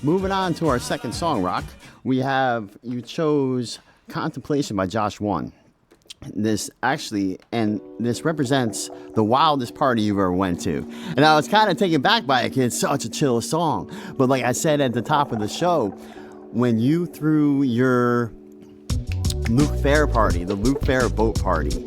Moving on to our second song, Rock. You chose Contemplation by Josh One. This represents the wildest party you've ever went to. And I was kind of taken back by it because it's such a chill song. But like I said at the top of the show, when you threw your Luke Fair party, the Luke Fair boat party,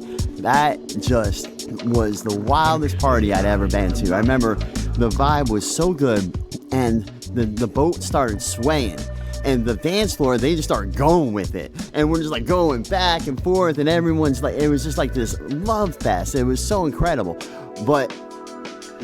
that just was the wildest party I'd ever been to. I remember the vibe was so good, and the boat started swaying. And the dance floor, they just started going with it. And we're just like going back and forth, and everyone's like, it was just like this love fest. It was so incredible. But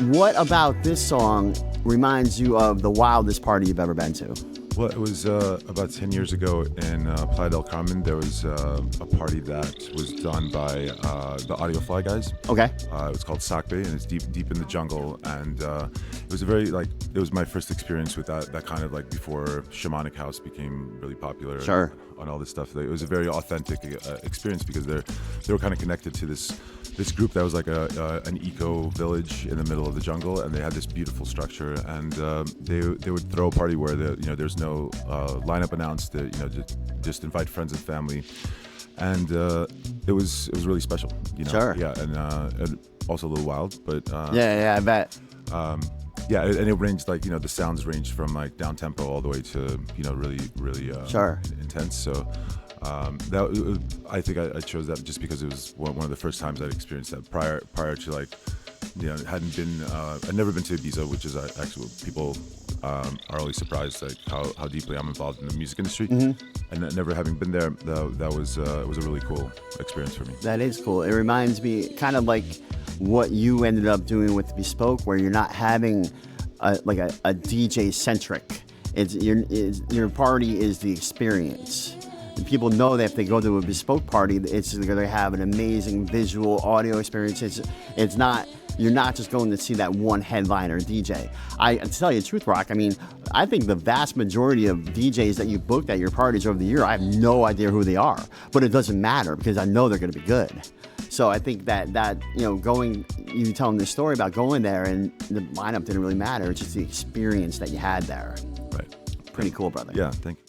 what about this song reminds you of the wildest party you've ever been to? Well, it was about 10 years ago in Playa del Carmen. There was a party that was done by the Audiofly guys. Okay. It was called Sakbe, and it's deep in the jungle. And it was it was my first experience with that kind of before Shamanic House became really popular. Sure. On all this stuff. It was a very authentic experience because they were kind of connected to this group that was like an eco village in the middle of the jungle, and they had this beautiful structure, and they would throw a party where there's no lineup announced. Just invite friends and family, and it was really special. Sure. Yeah, and also a little wild, but yeah, I bet. Yeah, and it ranged the sounds ranged from down tempo all the way to really Sure. intense. So. I think I chose that just because it was one of the first times I'd experienced that. Prior to I'd never been to Ibiza, which is actually people are always surprised how deeply I'm involved in the music industry, and never having been there, that was it was a really cool experience for me. That is cool. It reminds me kind of like what you ended up doing with Bespoke, where you're not having a DJ centric. Your party is the experience. And people know that if they go to a Bespoke party, it's going to have an amazing visual audio experience. It's not, you're not just going to see that one headliner DJ. To tell you the truth, Rock, I mean, I think the vast majority of DJs that you booked at your parties over the year, I have no idea who they are, but it doesn't matter because I know they're going to be good. So I think that you telling this story about going there and the lineup didn't really matter. It's just the experience that you had there. Right. Pretty cool, brother. Yeah, thank you.